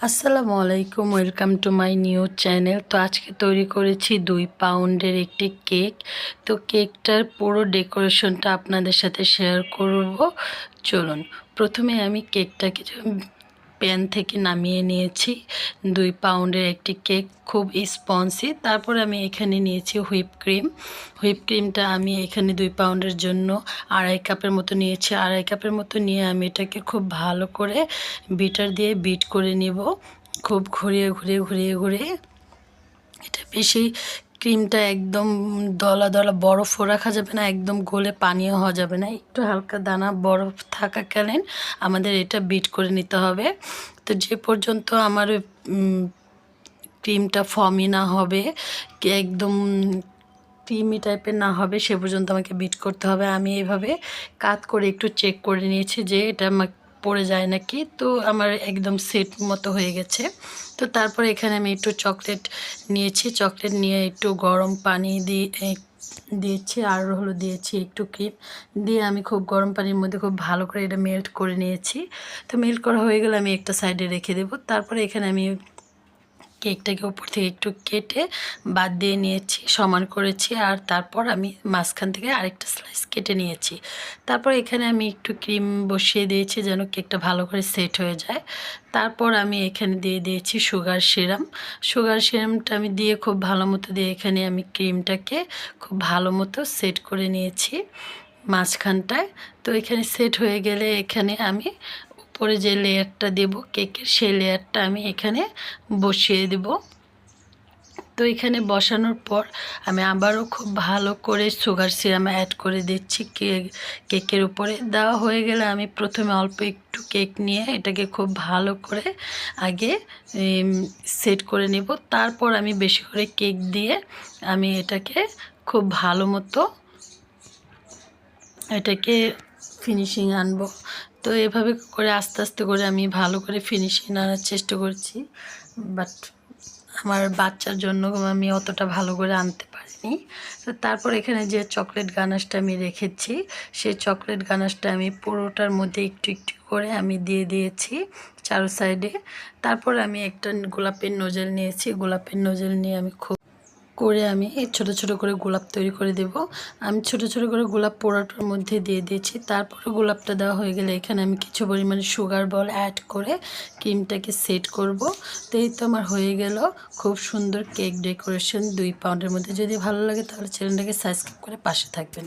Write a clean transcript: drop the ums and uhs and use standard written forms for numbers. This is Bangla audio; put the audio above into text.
আসসালামু আলাইকুম, welcome to my new channel. তো আজকে তৈরি করেছি 2 পাউন্ডের একটি কেক। তো কেকটার পুরো ডেকোরেশনটা আপনাদের সাথে শেয়ার করব। চলুন, প্রথমে আমি কেকটাকে প্যান থেকে নামিয়ে নিয়েছি। 2 পাউন্ডের একটি কেক, খুব স্পঞ্জি। তারপর আমি এখানে নিয়েছি হুইপ ক্রিমটা আমি এখানে 2 পাউন্ডের জন্য 2.5 কাপের মতো নিয়েছি। 2.5 কাপের মতো নিয়ে আমি এটাকে খুব ভালো করে বিটার দিয়ে বিট করে নেব, খুব ঘুরিয়ে এটা বেশি ক্রিমটা একদম দলা দলা বরফও রাখা যাবে না, একদম গলে পানীয় হওয়া যাবে না, একটু হালকা দানা বরফ থাকাকালীন আমাদের এটা বিট করে নিতে হবে। তো যে পর্যন্ত আমার ক্রিমটা ফর্মি না হবে, একদম ক্রিমি টাইপের না হবে, সে পর্যন্ত আমাকে বিট করতে হবে। আমি এইভাবে কাত করে একটু চেক করে নিয়েছি যে এটা আমার পড়ে যায় নাকি। তো আমার একদম সেট মতো হয়ে গেছে। তো তারপরে এখানে আমি একটু চকলেট নিয়েছি, চকলেট নিয়ে একটু গরম পানি দিয়েছি, আর হলো দিয়েছি একটু ক্রিম দিয়ে আমি খুব গরম পানির মধ্যে খুব ভালো করে এটা মেল্ট করে নিয়েছি। তো মেল্ট করা হয়ে গেলে আমি একটা সাইডে রেখে দেবো। তারপরে এখানে আমি কেকটাকে উপর থেকে একটু কেটে বাদ দিয়ে নিয়েছি, সমান করেছি, আর তারপর আমি মাঝখান থেকে আরেকটা স্লাইস কেটে নিয়েছি। তারপর এখানে আমি একটু ক্রিম বসিয়ে দিয়েছি যেন কেকটা ভালো করে সেট হয়ে যায়। তারপর আমি এখানে দিয়ে দিয়েছি সুগার সিরামটা আমি দিয়ে খুব ভালো মতো দিয়ে এখানে আমি ক্রিমটাকে খুব ভালো মতো সেট করে নিয়েছি মাঝখানটায়। তো এখানে সেট হয়ে গেলে এখানে আমি উপরে যে লেয়ারটা দেব কেকের, সেই লেয়ারটা আমি এখানে বসিয়ে দেব। তো এখানে বসানোর পর আমি আবারও খুব ভালো করে সুগার সিরাম অ্যাড করে দিচ্ছি কেকের উপরে। দেওয়া হয়ে গেলে আমি প্রথমে অল্প একটু কেক নিয়ে এটাকে খুব ভালো করে আগে সেট করে নেব। তারপর আমি বেশি করে কেক দিয়ে আমি এটাকে খুব ভালো মতো এটাকে ফিনিশিং আনবো। তো এভাবে করে আস্তে আস্তে করে আমি ভালো করে ফিনিশিং আনার চেষ্টা করছি, বাট আমার বাচ্চার জন্য আমি অতটা ভালো করে আনতে পারিনি। তো তারপর এখানে যে চকলেট গানাশটা আমি রেখেছি, সেই চকলেট গানাশটা আমি পুরোটার মধ্যে একটু একটু করে আমি দিয়ে দিয়েছি চারো সাইডে। তারপর আমি একটা গোলাপের নোজেল নিয়েছি, গোলাপের নোজেল নিয়ে আমি আমি ছোট ছোট করে গোলাপ তৈরি করে দেব। আমি ছোট ছোট করে গোলাপ পোড়াটার মধ্যে দিয়ে দিয়েছি। তারপরে গোলাপটা দেওয়া হয়ে গেলে এখানে আমি কিছু পরিমাণে সুগার বল অ্যাড করে ক্রিমটাকে সেট করব। তো এই তো আমার হয়ে গেল খুব সুন্দর কেক ডেকোরেশন 2 পাউন্ডের মধ্যে। যদি ভালো লাগে তাহলে চ্যানেলটাকে সাবস্ক্রাইব করে পাশে থাকবেন।